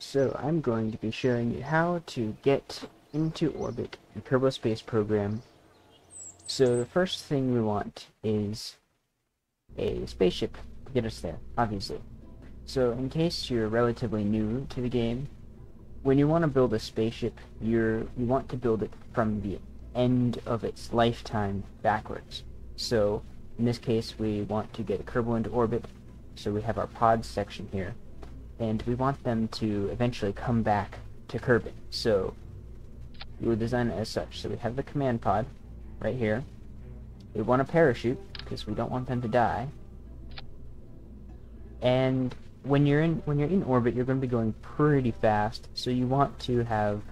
So I'm going to be showing you how to get into orbit in Kerbal Space Program. So the first thing we want is a spaceship to get us there, obviously. So in case you're relatively new to the game, when you want to build a spaceship, you want to build it from the end of its lifetime backwards. So in this case, we want to get a Kerbal into orbit, so we have our pods section here. And we want them to eventually come back to Kerbal. So we would design it as such. So we have the command pod right here. We want a parachute because we don't want them to die. And when you're in orbit, you're going to be going pretty fast. So you want to have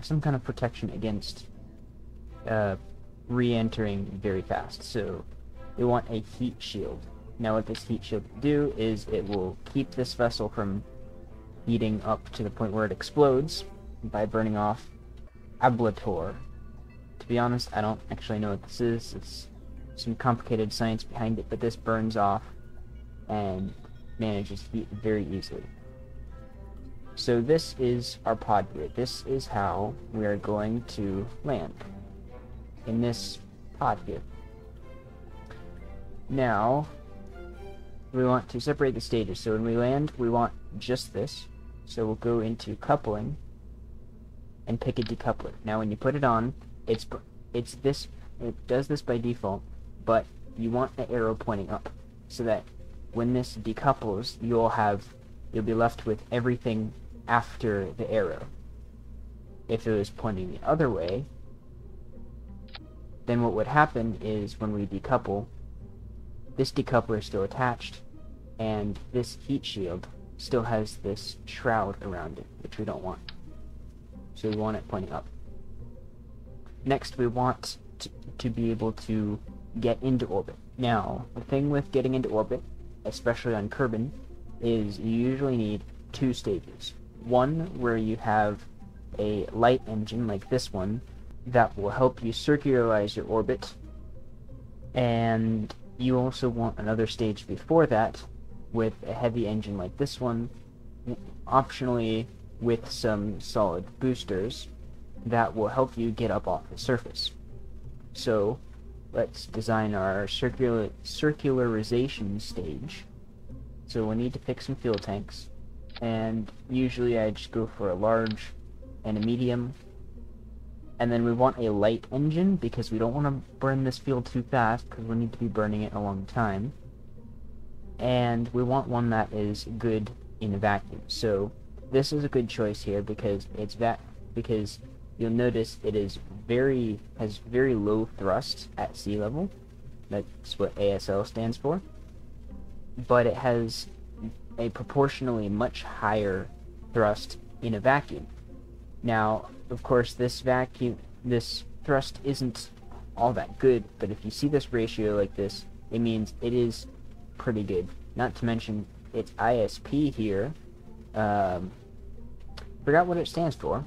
some kind of protection against re-entering very fast. So you want a heat shield. Now what this heat shield will do is it will keep this vessel from heating up to the point where it explodes by burning off ablator. To be honest, I don't actually know what this is. It's some complicated science behind it, but this burns off and manages heat very easily. So this is our pod here. This is how we are going to land in this pod here. Now we want to separate the stages. So when we land, we want just this. So we'll go into coupling and pick a decoupler. Now when you put it on, it does this by default, but you want the arrow pointing up so that when this decouples, you'll be left with everything after the arrow. If it was pointing the other way, then what would happen is when we decouple, this decoupler is still attached, and this heat shield still has this shroud around it, which we don't want. So we want it pointing up. Next, we want to be able to get into orbit. Now, the thing with getting into orbit, especially on Kerbal, is you usually need two stages. One where you have a light engine like this one that will help you circularize your orbit, and you also want another stage before that with a heavy engine like this one, optionally with some solid boosters that will help you get up off the surface. So let's design our circularization stage. So we'll need to pick some fuel tanks, and usually I just go for a large and a medium. And then we want a light engine because we don't want to burn this fuel too fast because we'll need to be burning it a long time. And we want one that is good in a vacuum. So this is a good choice here because because you'll notice it has very low thrust at sea level. That's what ASL stands for. But it has a proportionally much higher thrust in a vacuum. Now, of course, this thrust isn't all that good, but if you see this ratio like this, it means it is pretty good. Not to mention its ISP here. Forgot what it stands for.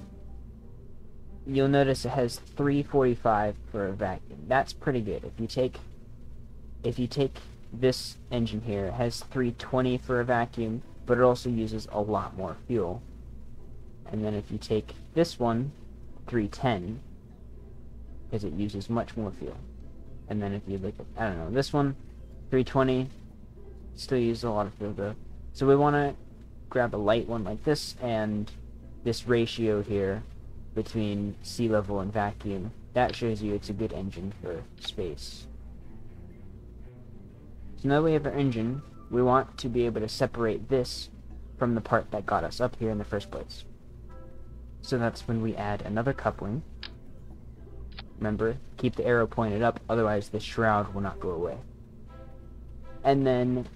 You'll notice it has 345 for a vacuum. That's pretty good. If you take this engine here, it has 320 for a vacuum, but it also uses a lot more fuel. And then if you take this one, 310, because it uses much more fuel. And then if you look at, I don't know, this one, 320, still uses a lot of fuel though. So we want to grab a light one like this, and this ratio here between sea level and vacuum, that shows you it's a good engine for space. So now that we have our engine, we want to be able to separate this from the part that got us up here in the first place. So that's when we add another coupling. Remember, keep the arrow pointed up, otherwise the shroud will not go away. And then,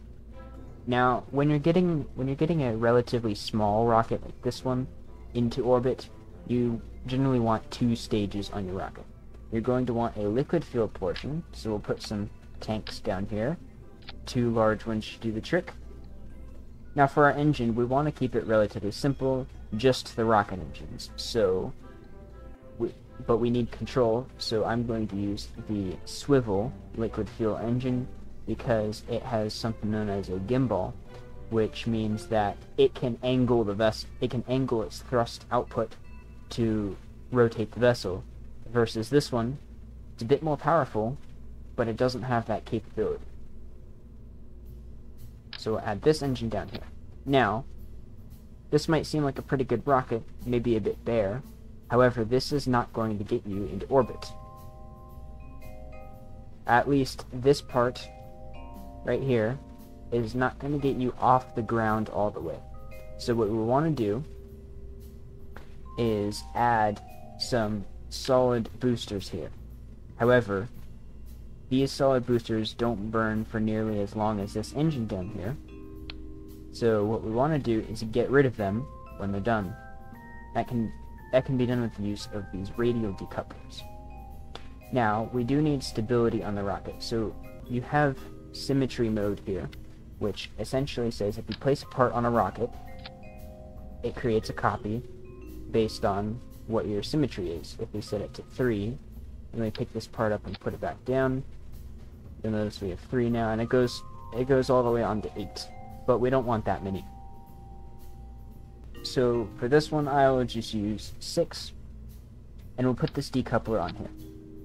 now, when you're getting a relatively small rocket like this one into orbit, you generally want two stages on your rocket. You're going to want a liquid fuel portion, so we'll put some tanks down here. Two large ones should do the trick. Now for our engine, we want to keep it relatively simple, just the rocket engines. But we need control, so I'm going to use the swivel liquid fuel engine because it has something known as a gimbal, which means that it can angle its thrust output to rotate the vessel, versus this one, it's a bit more powerful, but it doesn't have that capability. So we'll add this engine down here. Now, this might seem like a pretty good rocket, maybe a bit bare. However, this is not going to get you into orbit. At least this part right here is not going to get you off the ground all the way. So what we want to do is add some solid boosters here. However, these solid boosters don't burn for nearly as long as this engine down here. So what we want to do is get rid of them when they're done. That can be done with the use of these radial decouplers. Now, we do need stability on the rocket, so you have symmetry mode here, which essentially says if you place a part on a rocket, it creates a copy based on what your symmetry is. If we set it to 3, and we pick this part up and put it back down, you'll notice we have 3 now, and it goes all the way on to 8. But we don't want that many. So for this one, I will just use 6, and we'll put this decoupler on here.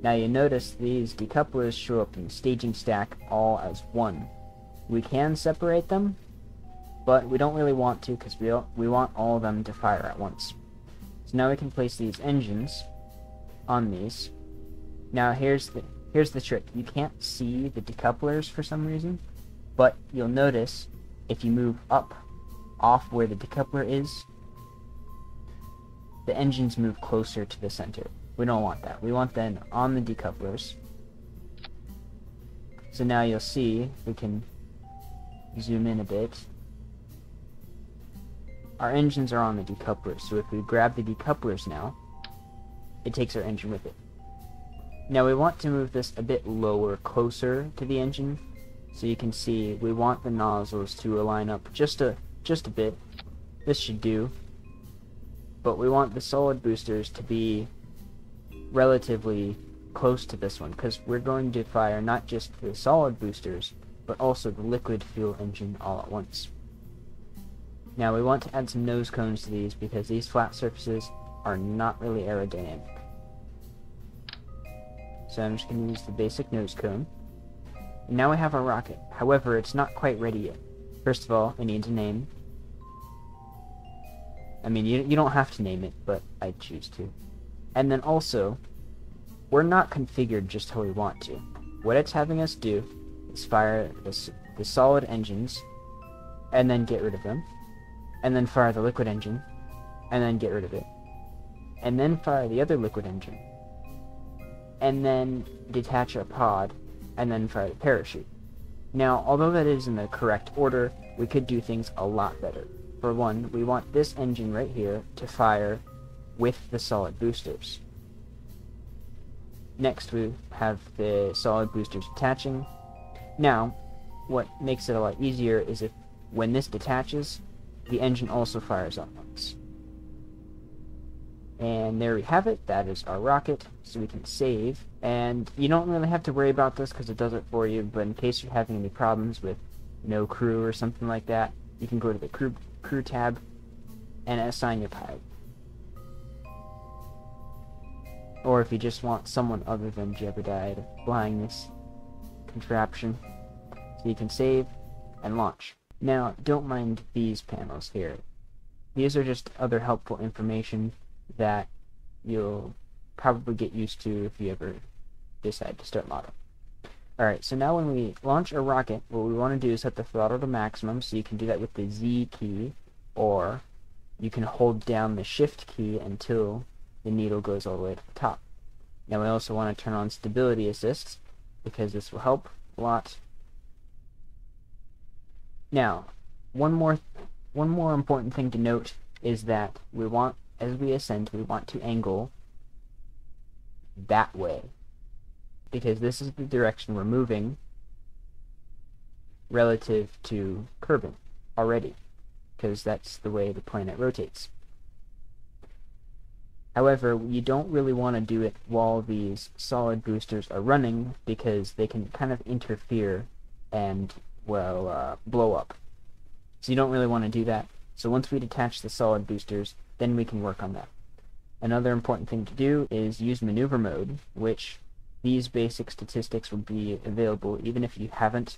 Now you notice these decouplers show up in the staging stack all as 1. We can separate them, but we don't really want to because we want all of them to fire at once. So now we can place these engines on these. Now here's the trick. You can't see the decouplers for some reason, but you'll notice if you move up off where the decoupler is, the engines move closer to the center. We don't want that. We want them on the decouplers. So now you'll see, we can zoom in a bit. Our engines are on the decouplers, so if we grab the decouplers now, it takes our engine with it. Now we want to move this a bit lower, closer to the engine, so you can see we want the nozzles to align up just a bit. This should do. But we want the solid boosters to be relatively close to this one, because we're going to fire not just the solid boosters, but also the liquid fuel engine all at once. Now we want to add some nose cones to these, because these flat surfaces are not really aerodynamic. So I'm just going to use the basic nose cone. And now we have our rocket. However, it's not quite ready yet. First of all, it needs a name. I mean, you don't have to name it, but I choose to. And then also, we're not configured just how we want to. What it's having us do is fire the solid engines, and then get rid of them, and then fire the liquid engine, and then get rid of it, and then fire the other liquid engine, and then detach our pod, and then fire the parachute. Now, although that is in the correct order, we could do things a lot better. For one, we want this engine right here to fire with the solid boosters. Next, we have the solid boosters attaching. Now, what makes it a lot easier is if, when this detaches, the engine also fires at once. And there we have it. That is our rocket, so we can save. And you don't really have to worry about this because it does it for you, but in case you're having any problems with no crew or something like that, you can go to the crew tab and assign your pilot. Or if you just want someone other than Jebediah flying this contraption, so you can save and launch. Now, don't mind these panels here. These are just other helpful information that you'll probably get used to if you ever decide to start modeling. Alright, so now when we launch a rocket, what we want to do is set the throttle to maximum, so you can do that with the Z key, or you can hold down the shift key until the needle goes all the way to the top. Now we also want to turn on stability assist, because this will help a lot. Now, one more important thing to note is that we want, as we ascend, we want to angle that way, because this is the direction we're moving relative to Kerbal already, because that's the way the planet rotates. However, you don't really want to do it while these solid boosters are running, because they can kind of interfere and, well, blow up. So you don't really want to do that. So once we detach the solid boosters, then we can work on that. Another important thing to do is use maneuver mode, which these basic statistics will be available even if you haven't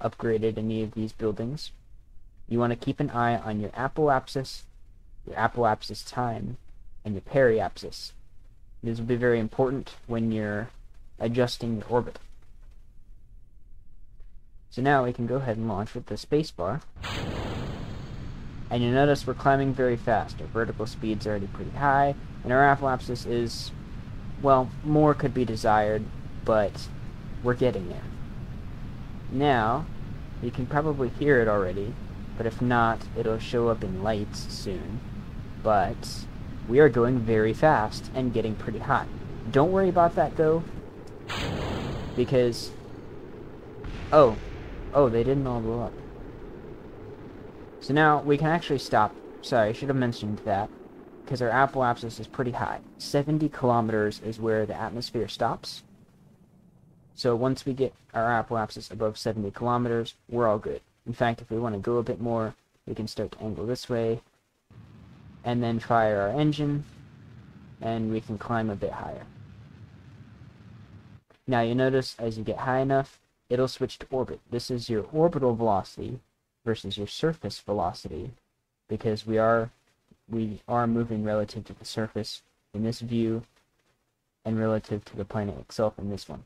upgraded any of these buildings. You want to keep an eye on your apoapsis time, and your periapsis. These will be very important when you're adjusting your orbit. So now we can go ahead and launch with the spacebar. And you'll notice we're climbing very fast. Our vertical speed's already pretty high, and our apoapsis is, well, more could be desired, but we're getting there. Now, you can probably hear it already, but if not, it'll show up in lights soon. But we are going very fast and getting pretty hot. Don't worry about that, though, because... Oh, they didn't all blow up. So now we can actually stop. Sorry, I should have mentioned that, because our apoapsis is pretty high. 70 kilometers is where the atmosphere stops. So once we get our apoapsis above 70 kilometers, we're all good. In fact, if we want to go a bit more, we can start to angle this way, and then fire our engine, and we can climb a bit higher. Now you notice as you get high enough, it'll switch to orbit. This is your orbital velocity versus your surface velocity, because we are moving relative to the surface in this view and relative to the planet itself in this one.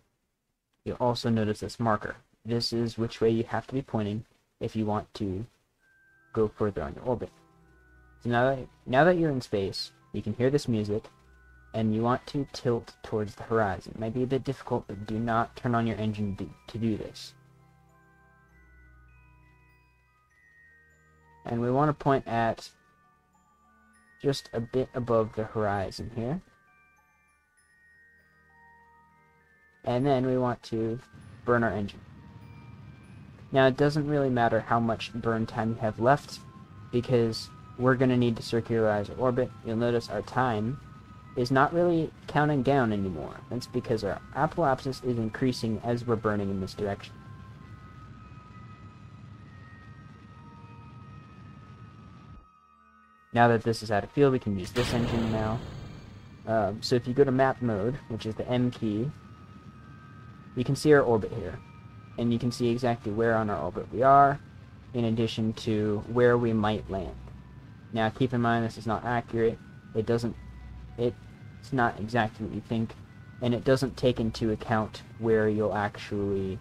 You'll also notice this marker. This is which way you have to be pointing if you want to go further on your orbit. So now that you're in space, you can hear this music, and you want to tilt towards the horizon. It might be a bit difficult, but do not turn on your engine to do this. And we want to point at just a bit above the horizon here. And then we want to burn our engine. Now it doesn't really matter how much burn time you have left, because we're going to need to circularize our orbit. You'll notice our time is not really counting down anymore. That's because our apoapsis is increasing as we're burning in this direction. Now that this is out of field, we can use this engine now. So if you go to map mode, which is the M key, you can see our orbit here. And you can see exactly where on our orbit we are, in addition to where we might land. Now keep in mind this is not accurate. It's not exactly what you think, and it doesn't take into account where you'll actually...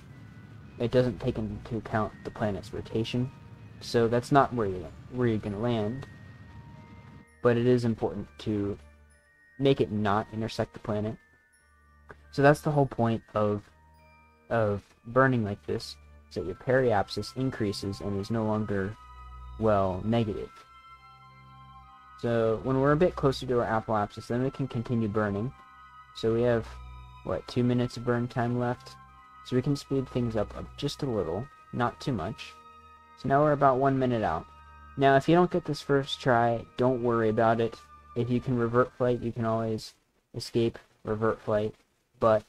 It doesn't take into account the planet's rotation, so that's not where you're going to land. But it is important to make it not intersect the planet. So that's the whole point of burning like this, so that your periapsis increases and is no longer, well, negative. So when we're a bit closer to our apoapsis, then we can continue burning. So we have, 2 minutes of burn time left. So we can speed things up just a little, not too much. So now we're about 1 minute out. Now if you don't get this first try, don't worry about it. If you can revert flight, you can always escape revert flight. But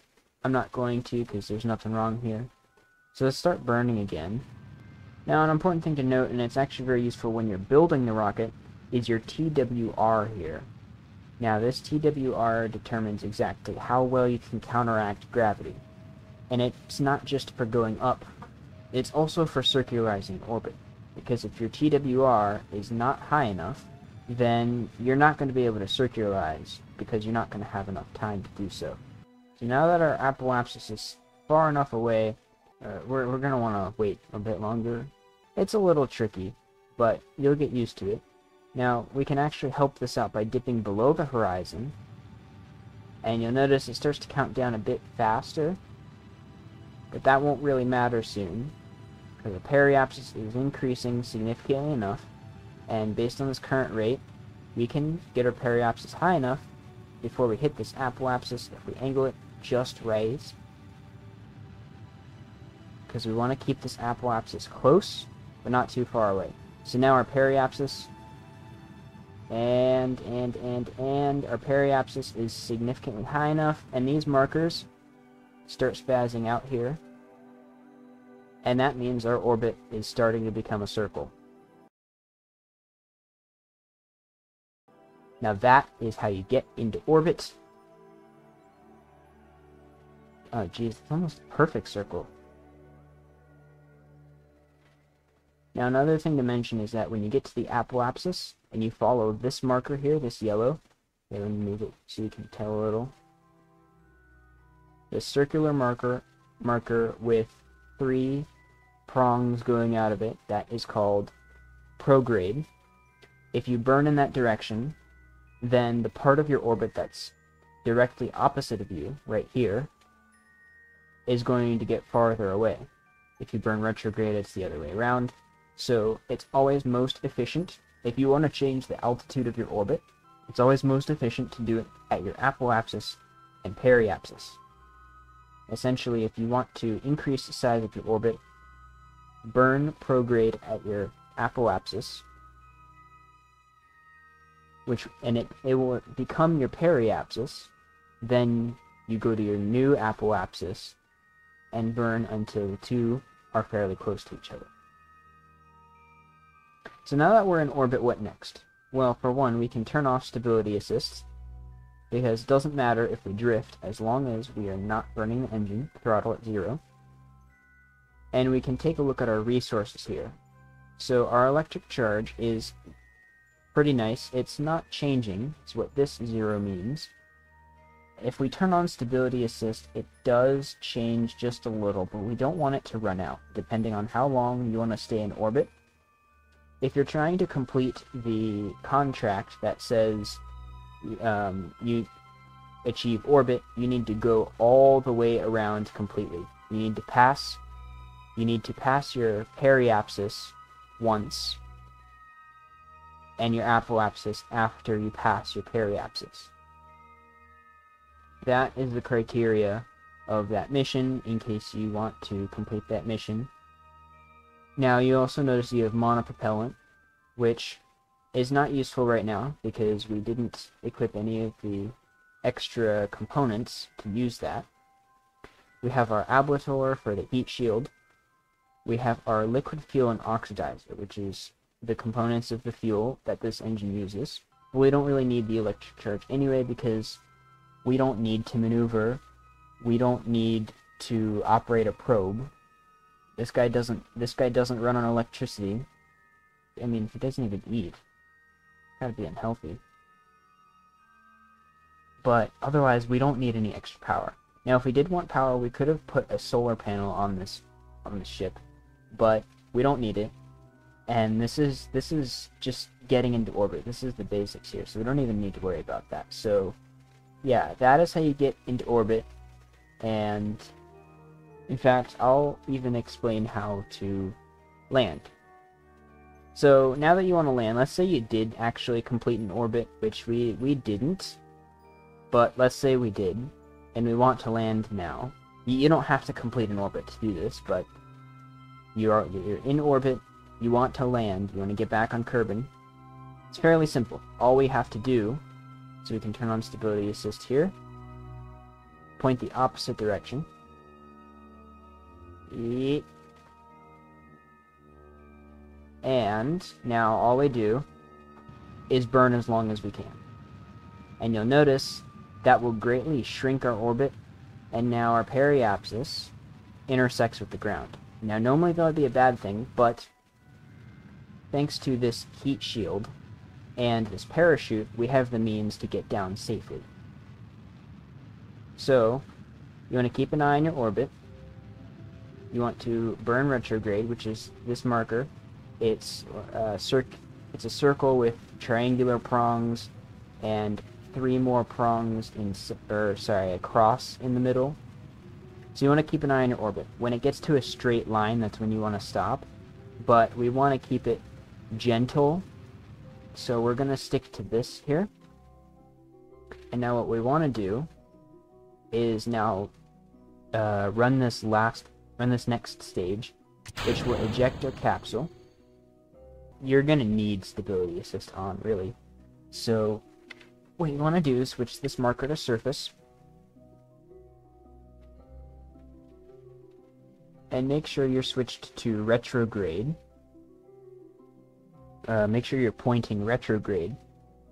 I'm not going to, because there's nothing wrong here. So let's start burning again. Now an important thing to note, and it's actually very useful when you're building the rocket, is your TWR here. Now this TWR determines exactly how well you can counteract gravity. And it's not just for going up, it's also for circularizing orbit. Because if your TWR is not high enough, then you're not going to be able to circularize, because you're not going to have enough time to do so. So now that our apoapsis is far enough away, we're going to want to wait a bit longer. It's a little tricky, but you'll get used to it. Now, we can actually help this out by dipping below the horizon, and you'll notice it starts to count down a bit faster, but that won't really matter soon, because the periapsis is increasing significantly enough, and based on this current rate, we can get our periapsis high enough before we hit this apoapsis if we angle it just right, because we want to keep this apoapsis close, but not too far away. So now our periapsis, and our periapsis is significantly high enough, and these markers start spazzing out here, and that means our orbit is starting to become a circle. Now that is how you get into orbit. Oh geez, it's almost a perfect circle. Now another thing to mention is that when you get to the apoapsis, and you follow this marker here, this yellow, okay, let me move it so you can tell a little. The circular marker with 3 prongs going out of it, that is called prograde. If you burn in that direction, then the part of your orbit that's directly opposite of you, right here, is going to get farther away. If you burn retrograde, it's the other way around. So it's always most efficient, if you want to change the altitude of your orbit, it's always most efficient to do it at your apoapsis and periapsis. Essentially, if you want to increase the size of your orbit, burn prograde at your apoapsis, and it will become your periapsis. Then you go to your new apoapsis and burn until the two are fairly close to each other. So now that we're in orbit, what next? Well, for one, we can turn off stability assists, because it doesn't matter if we drift as long as we are not burning the engine, throttle at 0. And we can take a look at our resources here. So our electric charge is pretty nice. It's not changing, is what this 0 means. If we turn on stability assist, it does change just a little, but we don't want it to run out, depending on how long you want to stay in orbit. If you're trying to complete the contract that says you achieve orbit, you need to go all the way around completely. You need to pass your periapsis once, and your apoapsis after you pass your periapsis. That is the criteria of that mission, in case you want to complete that mission. Now, you also notice you have monopropellant, which is not useful right now, because we didn't equip any of the extra components to use that. We have our ablator for the heat shield. We have our liquid fuel and oxidizer, which is the components of the fuel that this engine uses. But we don't really need the electric charge anyway, because we don't need to maneuver. We don't need to operate a probe. This guy doesn't run on electricity. I mean, he doesn't even eat. Gotta be unhealthy. But otherwise, we don't need any extra power. Now, if we did want power, we could have put a solar panel on this ship, but we don't need it. And this is just getting into orbit. This is the basics here, so we don't even need to worry about that. So, yeah, that is how you get into orbit. And in fact, I'll even explain how to land. So now that you want to land, let's say you did actually complete an orbit, which we didn't, but let's say we did, and we want to land now. You don't have to complete an orbit to do this, but you're in orbit, you want to land, you want to get back on Kerbal. It's fairly simple. All we have to do, so we can turn on stability assist here, point the opposite direction. And now all we do is burn as long as we can. And you'll notice that will greatly shrink our orbit, and now our periapsis intersects with the ground. Now normally that would be a bad thing, but thanks to this heat shield and this parachute, we have the means to get down safely. So, you want to keep an eye on your orbit. You want to burn retrograde, which is this marker. It's a circle with triangular prongs and 3 more prongs a cross in the middle. So you want to keep an eye on your orbit. When it gets to a straight line, that's when you want to stop. But we want to keep it gentle, so we're going to stick to this here. And now what we want to do is now run this next stage, which will eject our capsule. You're going to need stability assist on, really. So what you want to do is switch this marker to surface, and make sure you're switched to retrograde. Make sure you're pointing retrograde,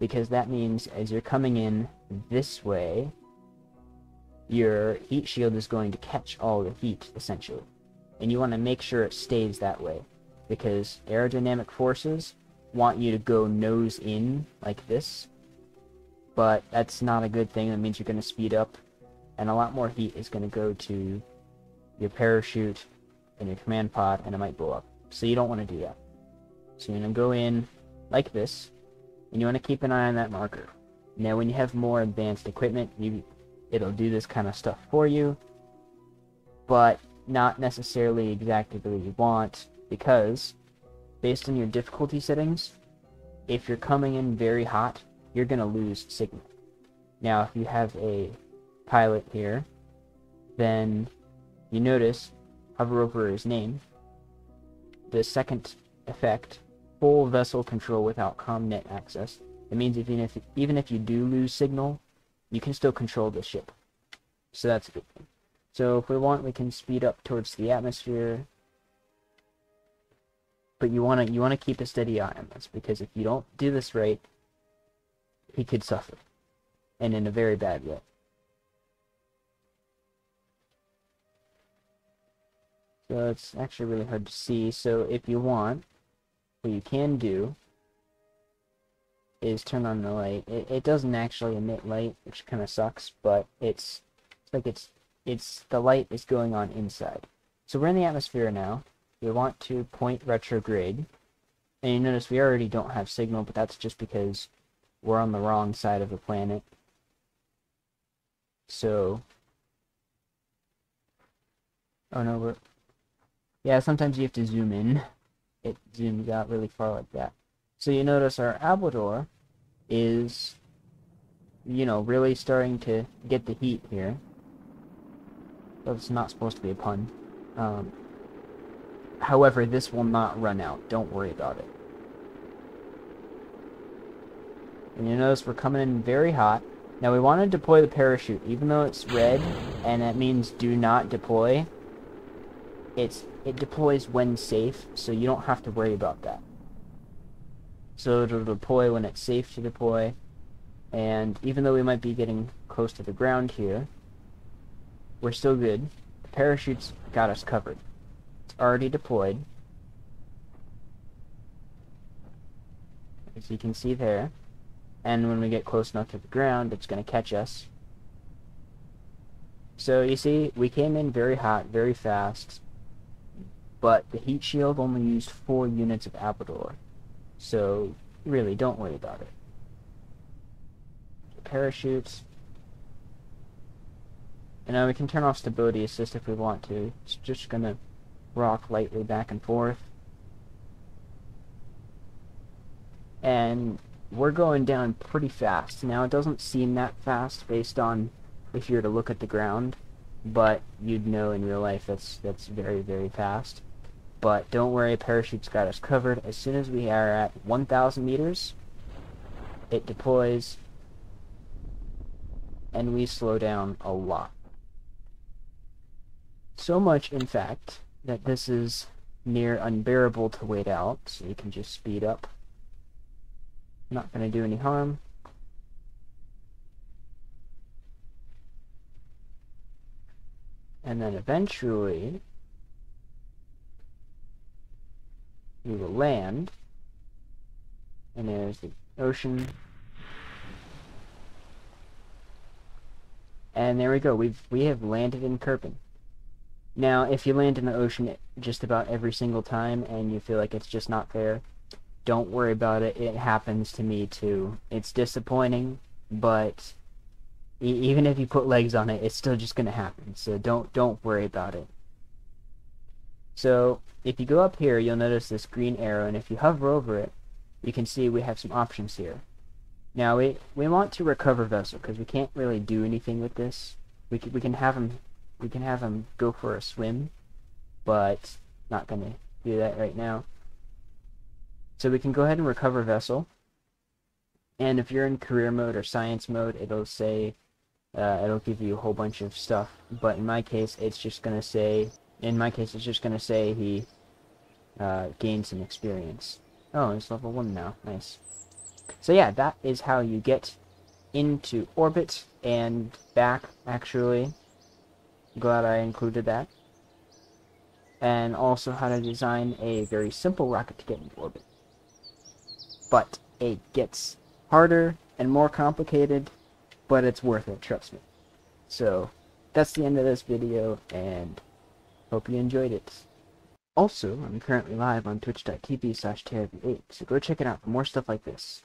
because that means as you're coming in this way, your heat shield is going to catch all the heat, essentially. And you want to make sure it stays that way, because aerodynamic forces want you to go nose in like this, but that's not a good thing. That means you're going to speed up, and a lot more heat is going to go to your parachute and your command pod, and it might blow up. So you don't want to do that. So you're going to go in like this, and you want to keep an eye on that marker. Now when you have more advanced equipment, it'll do this kind of stuff for you, but not necessarily exactly the way you want, because based on your difficulty settings, if you're coming in very hot, you're going to lose signal. Now if you have a pilot here, then you notice, hover over his name, the second effect, full vessel control without ComNet access. It means even if you do lose signal, you can still control the ship. So that's a good thing. So if we want, we can speed up towards the atmosphere. But you want to keep a steady eye on this, because if you don't do this right, he could suffer, and in a very bad way. So it's actually really hard to see. So if you want, what you can do is turn on the light. It doesn't actually emit light, which kind of sucks, but it's the light is going on inside. So we're in the atmosphere now. We want to point retrograde, and you notice we already don't have signal, but that's just because we're on the wrong side of the planet. So, oh no, yeah, sometimes you have to zoom in. It zooms out really far like that. So you notice our Ablador is, really starting to get the heat here. That's not supposed to be a pun. However, this will not run out. Don't worry about it. And you notice we're coming in very hot. Now we want to deploy the parachute, even though it's red, and that means do not deploy. It deploys when safe, so you don't have to worry about that. So it'll deploy when it's safe to deploy, and even though we might be getting close to the ground here, we're still good. The parachute's got us covered. It's already deployed, as you can see there, and when we get close enough to the ground, it's going to catch us. So you see, we came in very hot, very fast, but the heat shield only used 4 units of Ablador. So, really, don't worry about it. Parachutes. And now we can turn off stability assist if we want to. It's just gonna rock lightly back and forth. And we're going down pretty fast. Now, it doesn't seem that fast based on if you were to look at the ground, but you'd know in real life that's very, very fast. But don't worry, parachute's got us covered. As soon as we are at 1,000 meters, it deploys, and we slow down a lot. So much, in fact, that this is near unbearable to wait out, so you can just speed up. Not going to do any harm. And then eventually we will land, and there's the ocean, and there we go. We have landed in Kerbal. Now, if you land in the ocean just about every single time and you feel like it's just not fair, don't worry about it. It happens to me too. It's disappointing, but even if you put legs on it, it's still just gonna happen. So don't worry about it. So if you go up here, you'll notice this green arrow, and if you hover over it, you can see we have some options here. Now we want to recover vessel because we can't really do anything with this. We can have him go for a swim, but not gonna do that right now. So we can go ahead and recover vessel, and if you're in career mode or science mode, it'll say it'll give you a whole bunch of stuff. But in my case, it's just gonna say. He gained some experience. Oh, he's level 1 now. Nice. So yeah, that is how you get into orbit and back, actually. Glad I included that. And also how to design a very simple rocket to get into orbit. But it gets harder and more complicated, but it's worth it, trust me. So that's the end of this video, and hope you enjoyed it. Also, I'm currently live on twitch.tv/terror8, so go check it out for more stuff like this.